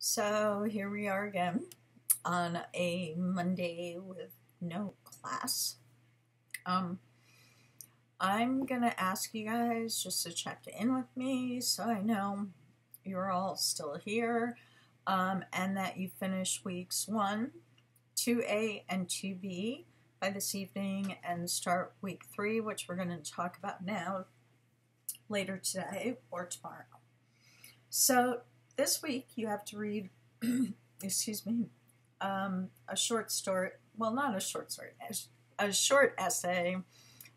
So here we are again on a Monday with no class. Um, I'm gonna ask you guys just to check in with me so I know you're all still here, and that you finish weeks 1, 2A, and 2B by this evening and start week 3, which we're going to talk about now later today or tomorrow. So this week you have to read, excuse me, a short story, well, not a short story, a short essay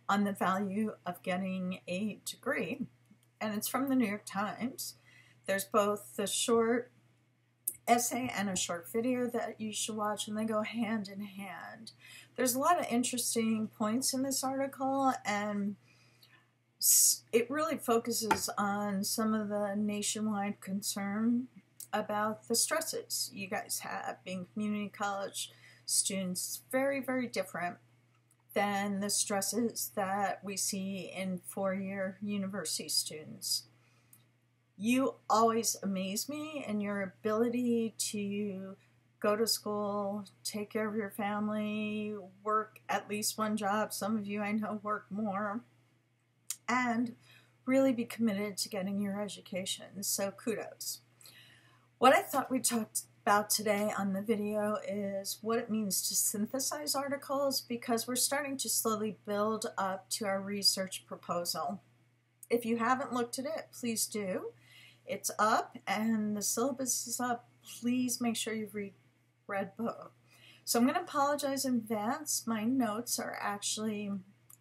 on the value of getting a degree. And it's from the New York Times. There's both the short essay and a short video that you should watch, and they go hand in hand. There's a lot of interesting points in this article, and it really focuses on some of the nationwide concern about the stresses you guys have being community college students. Very, very different than the stresses that we see in four-year university students. You always amaze me in your ability to go to school, take care of your family, work at least one job. Some of you I know work more, and really be committed to getting your education. So kudos. What I thought we'd talk about today on the video is what it means to synthesize articles, because we're starting to slowly build up to our research proposal. If you haven't looked at it, please do. It's up and the syllabus is up. Please make sure you've read both. So I'm going to apologize in advance. My notes are actually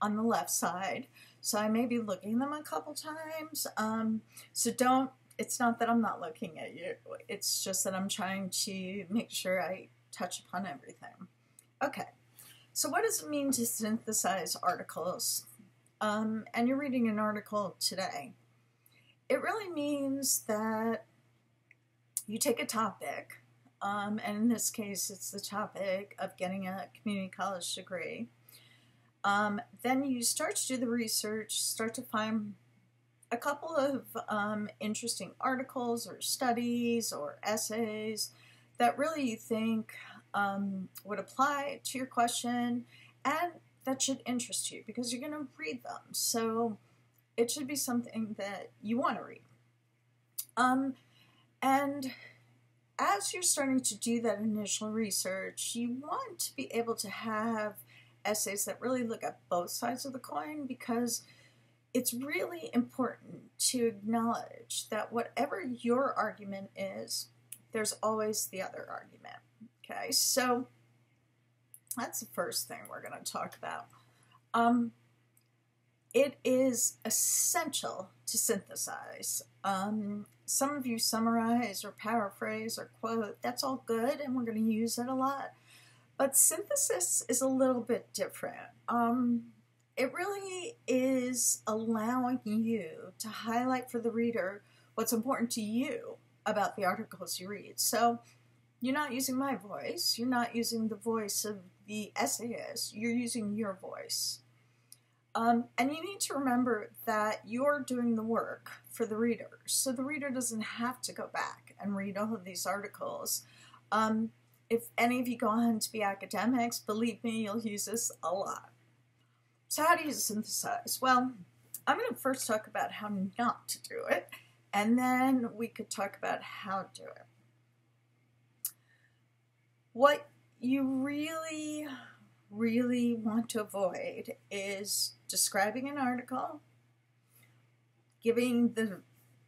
on the left side, so I may be looking them a couple times. It's not that I'm not looking at you. It's just that I'm trying to make sure I touch upon everything. Okay, so what does it mean to synthesize articles? And you're reading an article today. It really means that you take a topic, and in this case it's the topic of getting a community college degree. Then you start to do the research, start to find a couple of interesting articles or studies or essays that really you think would apply to your question and that should interest you, because you're going to read them. So it should be something that you want to read. And as you're starting to do that initial research, you want to be able to have essays that really look at both sides of the coin, because it's really important to acknowledge that whatever your argument is, there's always the other argument. Okay, so that's the first thing we're going to talk about. It is essential to synthesize. Some of you summarize or paraphrase or quote. That's all good, and we're going to use it a lot. But synthesis is a little bit different. It really is allowing you to highlight for the reader what's important to you about the articles you read. So you're not using my voice. You're not using the voice of the essayist. You're using your voice. And you need to remember that you're doing the work for the reader. So the reader doesn't have to go back and read all of these articles. If any of you go on to be academics, believe me, you'll use this a lot. So how do you synthesize? Well, I'm going to first talk about how not to do it, and then we could talk about how to do it. What you really, really want to avoid is describing an article, giving the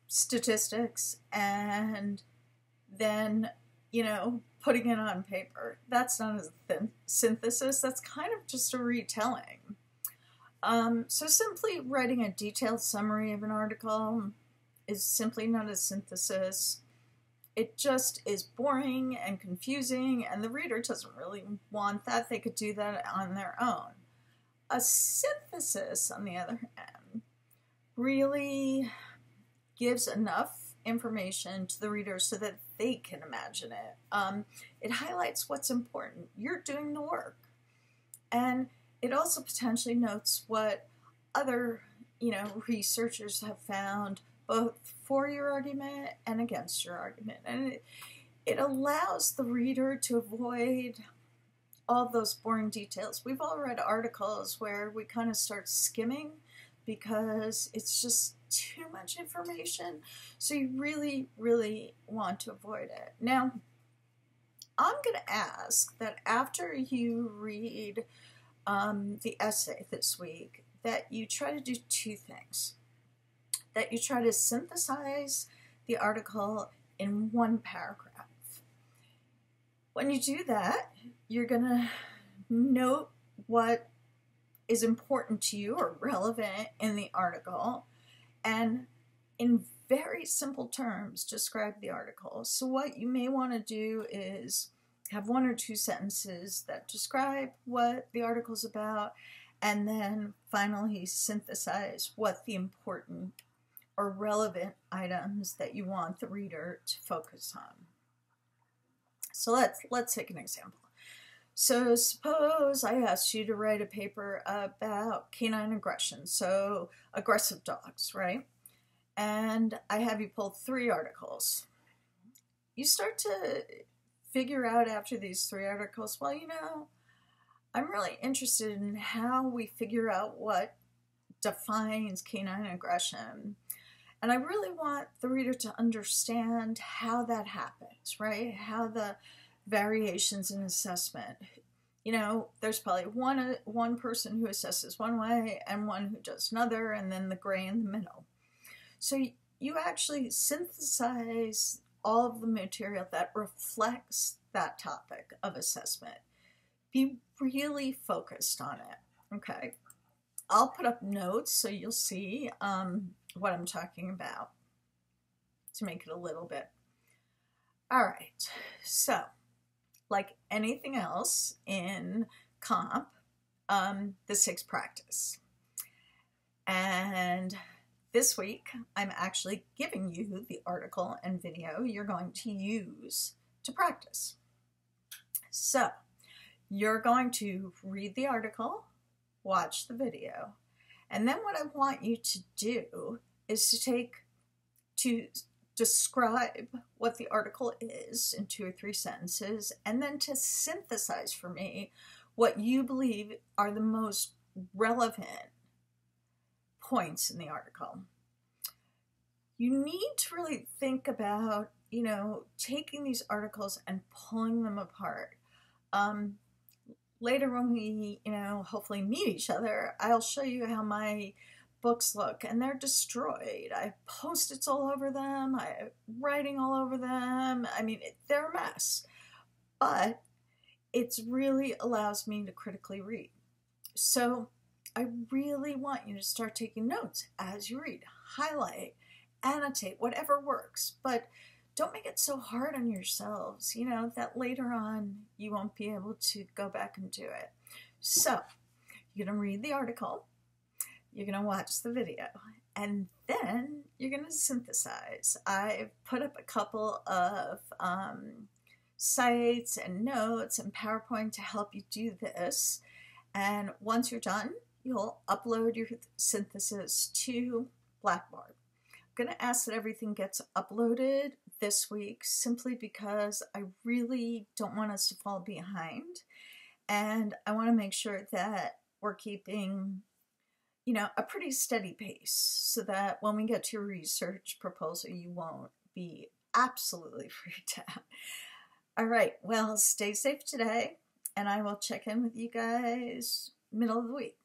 statistics, and then, putting it on paper. That's not a synthesis. That's kind of just a retelling. So simply writing a detailed summary of an article is simply not a synthesis. It just is boring and confusing, and the reader doesn't really want that. They could do that on their own. A synthesis, on the other hand, really gives enough information to the reader so that they can imagine it. It highlights what's important. You're doing the work. And it also potentially notes what other, researchers have found, both for your argument and against your argument. And It allows the reader to avoid all those boring details. We've all read articles where we kind of start skimming because it's just too much information. So you really, really want to avoid it. Now, I'm going to ask that after you read the essay this week, that you try to do two things. That you try to synthesize the article in one paragraph. When you do that, you're going to note what is important to you or relevant in the article, and in very simple terms, describe the article. So what you may want to do is have one or two sentences that describe what the article's about, and then finally synthesize what the important or relevant items that you want the reader to focus on. So let's take an example. So suppose I asked you to write a paper about canine aggression, so aggressive dogs, right? And I have you pull 3 articles. You start to figure out after these 3 articles, well, you know, I'm really interested in how we figure out what defines canine aggression. And I really want the reader to understand how that happens, right? How the variations in assessment. You know, there's probably one person who assesses one way and one who does another, and then the gray in the middle. So you actually synthesize all of the material that reflects that topic of assessment. Be really focused on it, okay? I'll put up notes so you'll see what I'm talking about to make it a little bit. All right, so like anything else in comp, this takes practice. And this week, I'm actually giving you the article and video you're going to use to practice. So you're going to read the article, watch the video, and then what I want you to do is to describe what the article is in 2 or 3 sentences, and then to synthesize for me what you believe are the most relevant points in the article. You need to really think about, you know, taking these articles and pulling them apart. Later when we, you know, hopefully meet each other, I'll show you how my books look, and they're destroyed. I have Post-its all over them. I have writing all over them. I mean, they're a mess. But it really allows me to critically read. So I really want you to start taking notes as you read. Highlight, annotate, whatever works. But don't make it so hard on yourselves, you know, that later on you won't be able to go back and do it. So you're going to read the article, you're going to watch the video, and then you're going to synthesize. I've put up a couple of sites and notes and PowerPoint to help you do this. And once you're done, you'll upload your synthesis to Blackboard. I'm going to ask that everything gets uploaded this week simply because I really don't want us to fall behind, and I want to make sure that we're keeping, you know, a pretty steady pace so that when we get to your research proposal, you won't be absolutely freaked out. All right, well, stay safe today, and I will check in with you guys middle of the week.